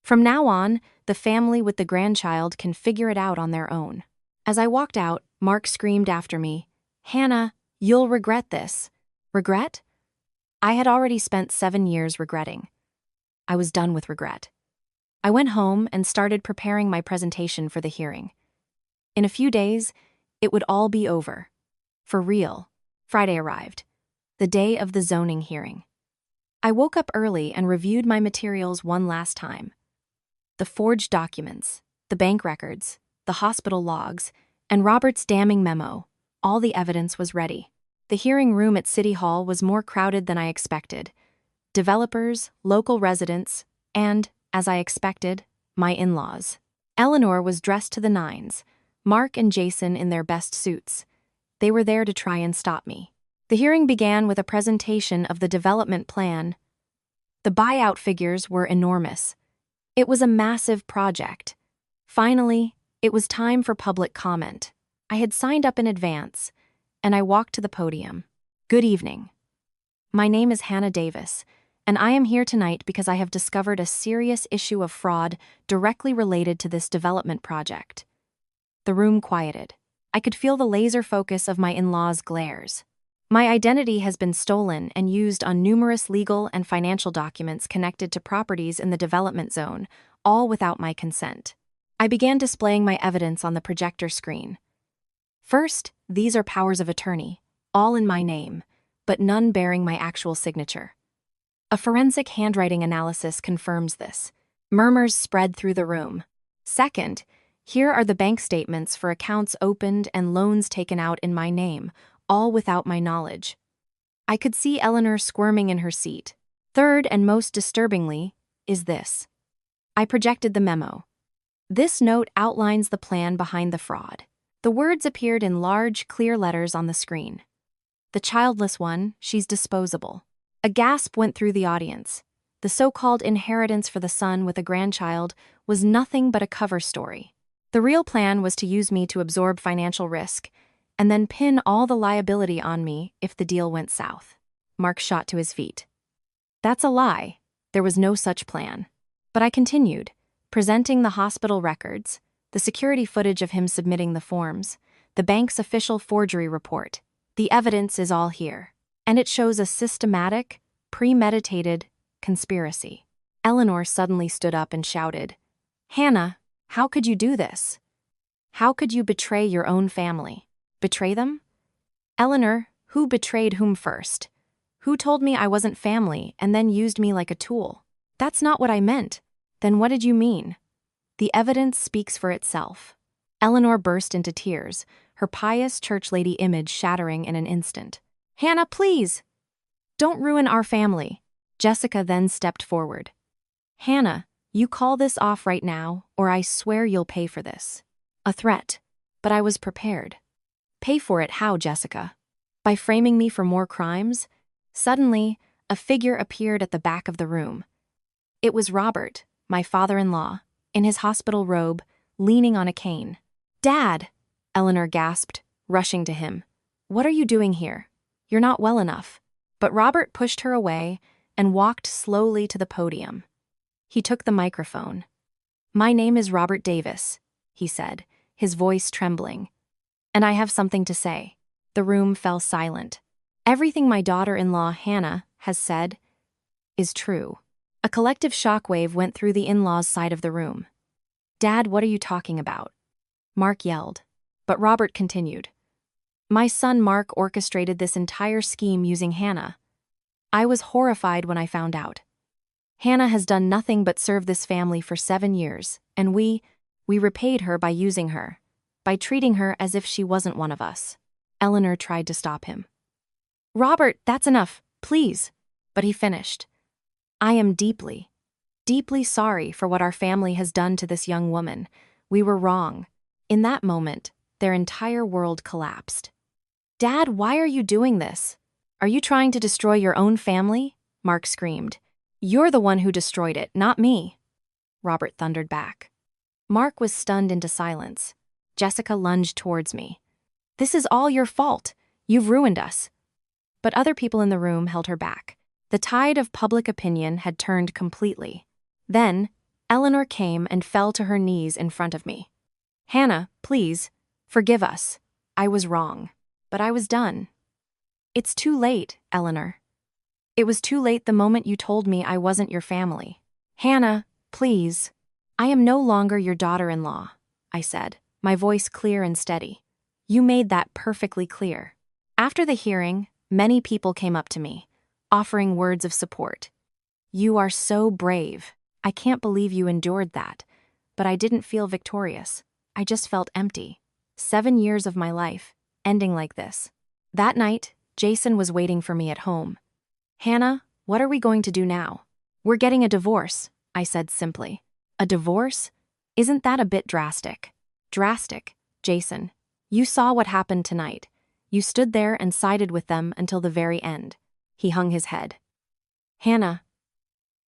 From now on, the family with the grandchild can figure it out on their own. As I walked out, Mark screamed after me, Hannah, you'll regret this. Regret? I had already spent 7 years regretting. I was done with regret. I went home and started preparing my presentation for the hearing. In a few days, it would all be over. For real. Friday arrived, the day of the zoning hearing. I woke up early and reviewed my materials one last time. The forged documents, the bank records, the hospital logs, and Robert's damning memo. All the evidence was ready. The hearing room at City Hall was more crowded than I expected. Developers, local residents, and, as I expected, my in-laws. Eleanor was dressed to the nines, Mark and Jason in their best suits. They were there to try and stop me. The hearing began with a presentation of the development plan. The buyout figures were enormous. It was a massive project. Finally, it was time for public comment. I had signed up in advance, and I walked to the podium. Good evening. My name is Hannah Davis, and I am here tonight because I have discovered a serious issue of fraud directly related to this development project. The room quieted. I could feel the laser focus of my in-laws' glares. My identity has been stolen and used on numerous legal and financial documents connected to properties in the development zone, all without my consent. I began displaying my evidence on the projector screen. First, these are powers of attorney, all in my name, but none bearing my actual signature. A forensic handwriting analysis confirms this. Murmurs spread through the room. Second, here are the bank statements for accounts opened and loans taken out in my name, all without my knowledge. I could see Eleanor squirming in her seat. Third, and most disturbingly, is this. I projected the memo. This note outlines the plan behind the fraud. The words appeared in large, clear letters on the screen. The childless one, she's disposable. A gasp went through the audience. The so-called inheritance for the son with a grandchild was nothing but a cover story. The real plan was to use me to absorb financial risk, and then pin all the liability on me if the deal went south. Mark shot to his feet. That's a lie. There was no such plan. But I continued, presenting the hospital records, the security footage of him submitting the forms, the bank's official forgery report. The evidence is all here. And it shows a systematic, premeditated conspiracy. Eleanor suddenly stood up and shouted, "Hannah, how could you do this? How could you betray your own family? Betray them? Eleanor, who betrayed whom first? Who told me I wasn't family and then used me like a tool? That's not what I meant. Then what did you mean?" The evidence speaks for itself. Eleanor burst into tears, her pious church lady image shattering in an instant. "Hannah, please! Don't ruin our family." Jessica then stepped forward. "Hannah, you call this off right now, or I swear you'll pay for this." A threat, but I was prepared. Pay for it how, Jessica? By framing me for more crimes? Suddenly, a figure appeared at the back of the room. It was Robert, my father-in-law, in his hospital robe, leaning on a cane. "Dad!" Eleanor gasped, rushing to him. "What are you doing here? You're not well enough." But Robert pushed her away and walked slowly to the podium. He took the microphone. "My name is Robert Davis," he said, his voice trembling. "And I have something to say." The room fell silent. Everything my daughter-in-law, Hannah, has said is true. A collective shockwave went through the in-laws' side of the room. "Dad, what are you talking about?" Mark yelled. But Robert continued. "My son Mark orchestrated this entire scheme using Hannah. I was horrified when I found out. Hannah has done nothing but serve this family for 7 years, and we repaid her by using her, by treating her as if she wasn't one of us." Eleanor tried to stop him. "Robert, that's enough, please." But he finished. "I am deeply, deeply sorry for what our family has done to this young woman. We were wrong." In that moment, their entire world collapsed. "Dad, why are you doing this? Are you trying to destroy your own family?" Mark screamed. "You're the one who destroyed it, not me," Robert thundered back. Mark was stunned into silence. Jessica lunged towards me. "This is all your fault. You've ruined us." But other people in the room held her back. The tide of public opinion had turned completely. Then, Eleanor came and fell to her knees in front of me. "Hannah, please, forgive us. I was wrong. But I was done." "It's too late, Eleanor. It was too late the moment you told me I wasn't your family." "Hannah, please. I am no longer your daughter-in-law," I said, my voice clear and steady. "You made that perfectly clear." After the hearing, many people came up to me, offering words of support. "You are so brave. I can't believe you endured that." But I didn't feel victorious. I just felt empty. 7 years of my life, ending like this. That night, Jason was waiting for me at home. "Hannah, what are we going to do now?" "We're getting a divorce," I said simply. "A divorce? Isn't that a bit drastic?" "Drastic, Jason. You saw what happened tonight. You stood there and sided with them until the very end." He hung his head. "Hannah,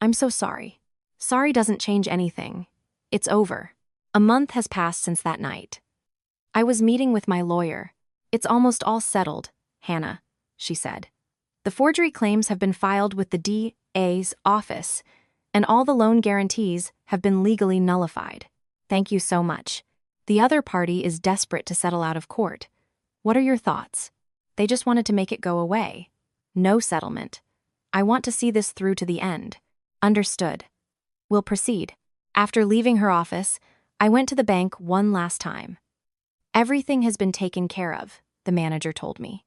I'm so sorry. Sorry doesn't change anything. It's over. A month has passed since that night. I was meeting with my lawyer. It's almost all settled, Hannah, she said. The forgery claims have been filed with the DA's office, and all the loan guarantees have been legally nullified. Thank you so much. The other party is desperate to settle out of court. What are your thoughts? They just wanted to make it go away. No settlement. I want to see this through to the end. Understood. We'll proceed. After leaving her office, I went to the bank one last time. Everything has been taken care of, the manager told me.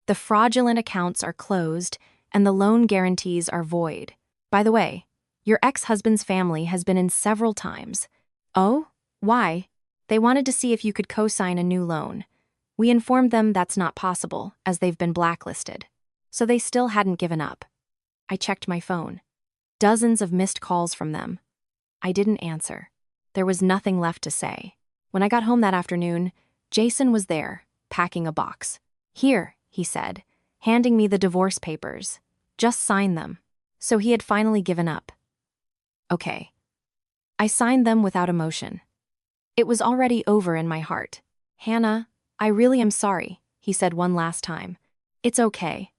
The fraudulent accounts are closed, and the loan guarantees are void. By the way, your ex-husband's family has been in several times. Oh? Why? They wanted to see if you could co-sign a new loan. We informed them that's not possible, as they've been blacklisted. So they still hadn't given up. I checked my phone. Dozens of missed calls from them. I didn't answer. There was nothing left to say. When I got home that afternoon, Jason was there, packing a box. Here, he said, handing me the divorce papers. Just sign them. So he had finally given up. Okay. I signed them without emotion. It was already over in my heart. Hannah, I really am sorry, he said one last time. It's okay.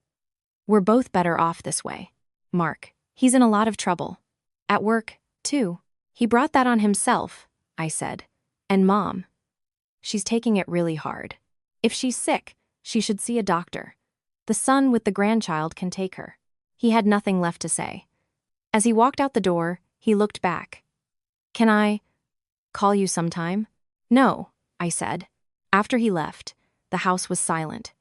We're both better off this way. Mark, he's in a lot of trouble. At work, too. He brought that on himself, I said. And Mom. She's taking it really hard. If she's sick, she should see a doctor. The son with the grandchild can take her. He had nothing left to say. As he walked out the door, he looked back. Can I call you sometime? No, I said. After he left, the house was silent.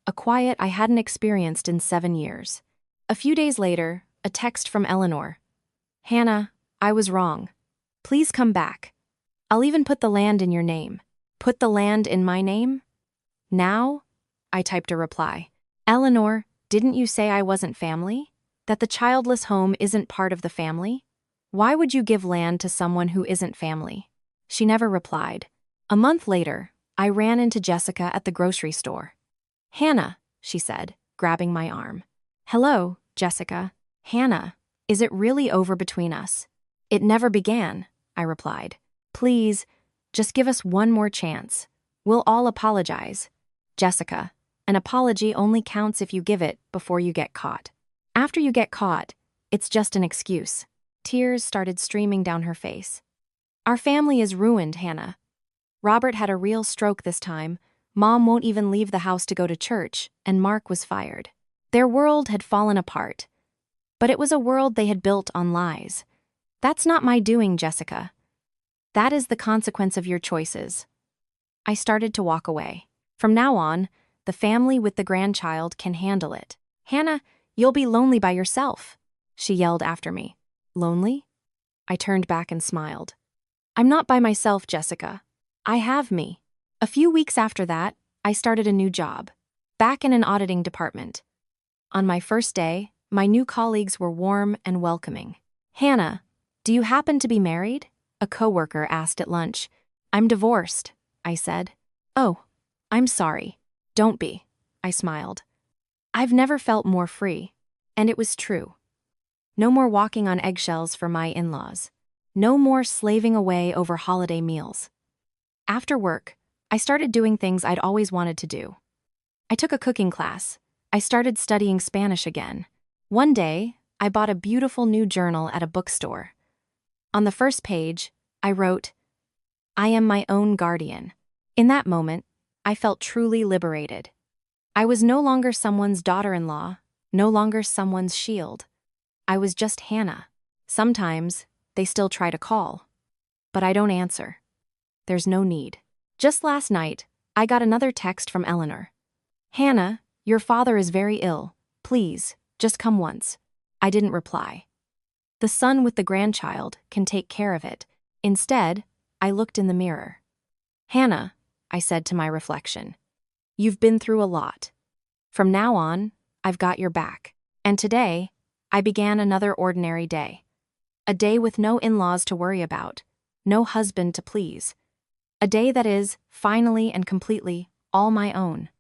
A quiet I hadn't experienced in 7 years. A few days later, a text from Eleanor. Hannah, I was wrong. Please come back. I'll even put the land in your name. Put the land in my name? Now? I typed a reply. Eleanor, didn't you say I wasn't family? That the childless home isn't part of the family? Why would you give land to someone who isn't family? She never replied. A month later, I ran into Jessica at the grocery store. Hannah, she said, grabbing my arm. Hello, Jessica. Hannah, is it really over between us? It never began, I replied. Please, just give us one more chance. We'll all apologize. Jessica, an apology only counts if you give it before you get caught. After you get caught, it's just an excuse. Tears started streaming down her face. Our family is ruined, Hannah. Robert had a real stroke this time. Mom won't even leave the house to go to church, and Mark was fired. Their world had fallen apart. But it was a world they had built on lies. That's not my doing, Jessica. That is the consequence of your choices. I started to walk away. From now on, the family with the grandchild can handle it. Hannah, you'll be lonely by yourself, she yelled after me. Lonely? I turned back and smiled. I'm not by myself, Jessica. I have me. A few weeks after that, I started a new job, back in an auditing department. On my first day, my new colleagues were warm and welcoming. Hannah, do you happen to be married? A coworker asked at lunch. I'm divorced, I said. Oh, I'm sorry. Don't be, I smiled. I've never felt more free, and it was true. No more walking on eggshells for my in-laws. No more slaving away over holiday meals. After work, I started doing things I'd always wanted to do. I took a cooking class. I started studying Spanish again. One day, I bought a beautiful new journal at a bookstore. On the first page, I wrote, I am my own guardian. In that moment, I felt truly liberated. I was no longer someone's daughter-in-law, no longer someone's shield. I was just Hannah. Sometimes, they still try to call, but I don't answer. There's no need. Just last night, I got another text from Eleanor. Hannah, your father is very ill. Please, just come once. I didn't reply. The son with the grandchild can take care of it. Instead, I looked in the mirror. Hannah, I said to my reflection, you've been through a lot. From now on, I've got your back. And today, I began another ordinary day. A day with no in-laws to worry about, no husband to please. A day that is, finally and completely, all my own.